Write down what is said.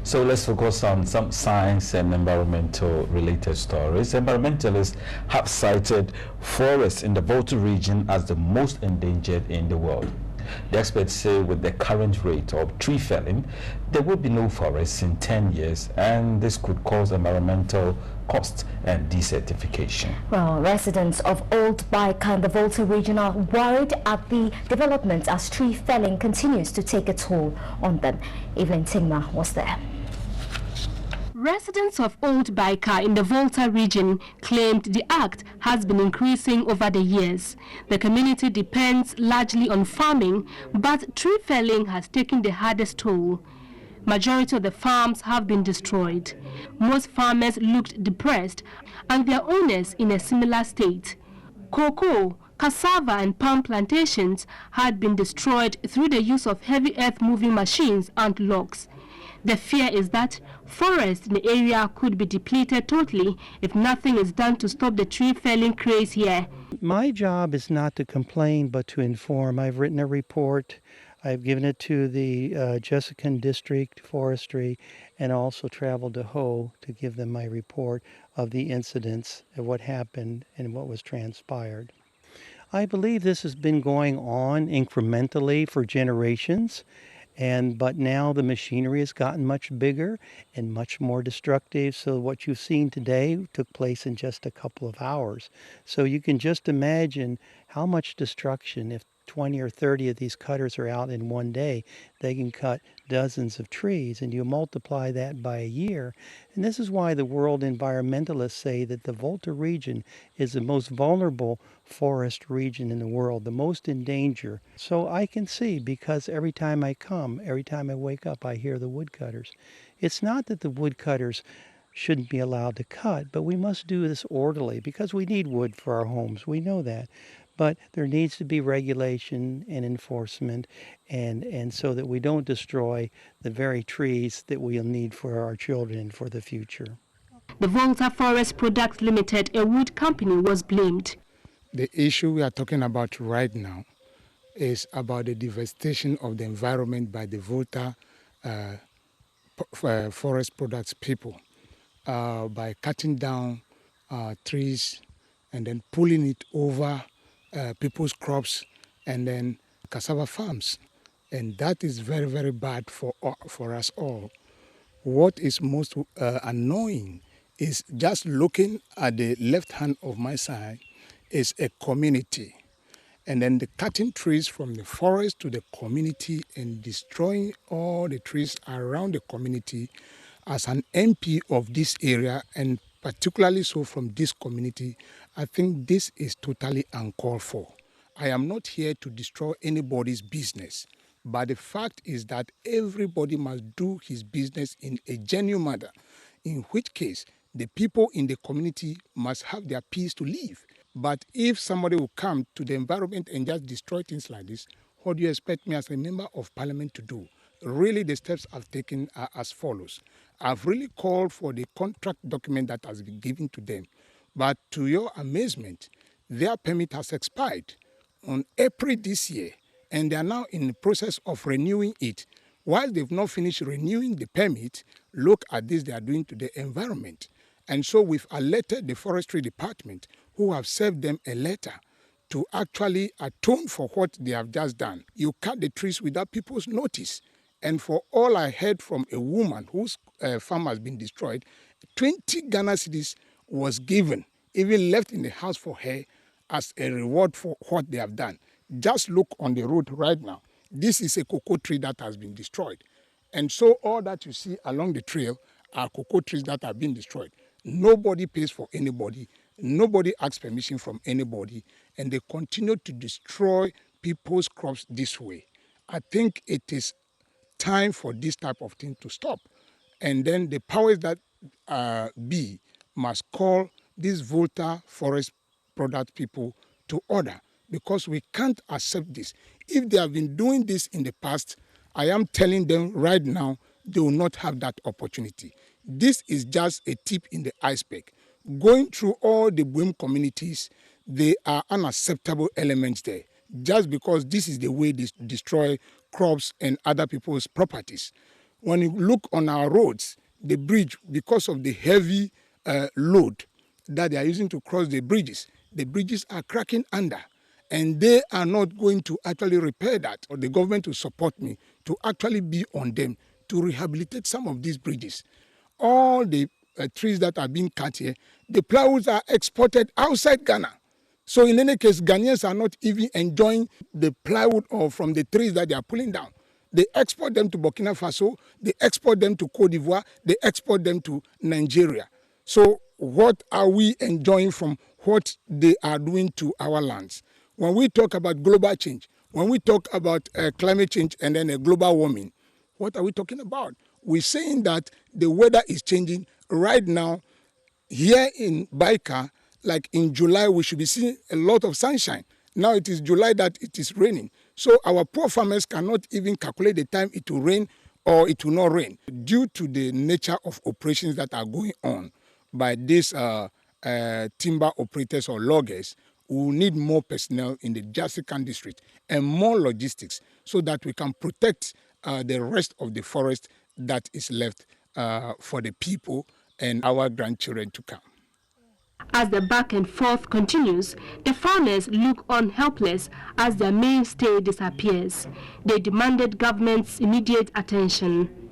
So let's focus on some science and environmental related stories. Environmentalists have cited forests in the Volta region as the most endangered in the world. The experts say with the current rate of tree felling, there will be no forests in 10 years, and this could cause environmental costs and desertification. Well, residents of Old Baika in the Volta region are worried at the development as tree felling continues to take a toll on them. Evelyn Tingma was there. Residents of Old Baika in the Volta region claimed the act has been increasing over the years. The community depends largely on farming, but tree felling has taken the hardest toll. Majority of the farms have been destroyed. Most farmers looked depressed and their owners in a similar state. Cocoa, cassava and palm plantations had been destroyed through the use of heavy earth-moving machines and logs. The fear is that forests in the area could be depleted totally if nothing is done to stop the tree felling craze here. My job is not to complain but to inform. I've written a report. I've given it to the Jessican District Forestry and also traveled to Ho to give them my report of the incidents of what happened and what was transpired. I believe this has been going on incrementally for generations. But now the machinery has gotten much bigger and much more destructive. So what you've seen today took place in just a couple of hours. So you can just imagine how much destruction if 20 or 30 of these cutters are out in one day. They can cut dozens of trees, and you multiply that by a year. And this is why the world environmentalists say that the Volta region is the most vulnerable forest region in the world, the most in danger. So I can see, because every time I wake up, I hear the woodcutters. It's not that the woodcutters shouldn't be allowed to cut, but we must do this orderly because we need wood for our homes. We know that. But there needs to be regulation and enforcement and so that we don't destroy the very trees that we'll need for our children for the future. The Volta Forest Products Limited, a wood company, was blamed. The issue we are talking about right now is about the devastation of the environment by the Volta Forest Products people by cutting down trees and then pulling it over people's crops and then cassava farms. And that is very, very bad for us all. What is most annoying is just looking at the left hand of my side is a community. And then the cutting trees from the forest to the community and destroying all the trees around the community. As an MP of this area, and particularly so from this community, I think this is totally uncalled for. I am not here to destroy anybody's business, but the fact is that everybody must do his business in a genuine manner, in which case the people in the community must have their peace to live. But if somebody will come to the environment and just destroy things like this, what do you expect me as a member of parliament to do? Really, the steps I've taken are as follows. I've really called for the contract document that has been given to them. But to your amazement, their permit has expired on April this year, and they are now in the process of renewing it. While they've not finished renewing the permit, look at this they are doing to the environment. And so we've alerted the forestry department, who have served them a letter to actually atone for what they have just done. You cut the trees without people's notice. And for all I heard from a woman whose farm has been destroyed, 20 Ghana cedis was given, even left in the house for her as a reward for what they have done. Just look on the road right now. this is a cocoa tree that has been destroyed. And so all that you see along the trail are cocoa trees that have been destroyed. Nobody pays for anybody. Nobody asks permission from anybody. And they continue to destroy people's crops this way. I think it is time for this type of thing to stop. And then the powers that be must call these Volta forest product people to order, because we can't accept this. If they have been doing this in the past, I am telling them right now, they will not have that opportunity. This is just a tip in the iceberg. Going through all the Boom communities, they are unacceptable elements there, just because this is the way they destroy crops and other people's properties. When you look on our roads, the bridge, because of the heavy load that they are using to cross the bridges are cracking under, and they are not going to actually repair that. Or the government will support me to actually be on them to rehabilitate some of these bridges. All the trees that are being cut here, the plywoods are exported outside Ghana. So in any case, Ghanaians are not even enjoying the plywood or from the trees that they are pulling down. They export them to Burkina Faso, they export them to Cote d'Ivoire, they export them to Nigeria. So what are we enjoying from what they are doing to our lands? When we talk about global change, when we talk about climate change and then a global warming, what are we talking about? We're saying that the weather is changing right now. Here in Baika, like in July, we should be seeing a lot of sunshine. Now it is July that it is raining. So our poor farmers cannot even calculate the time it will rain or it will not rain. Due to the nature of operations that are going on by these timber operators or loggers, we will need more personnel in the Jessican district and more logistics so that we can protect the rest of the forest that is left for the people and our grandchildren to come. As the back and forth continues, the farmers look on helpless as their mainstay disappears. They demanded government's immediate attention.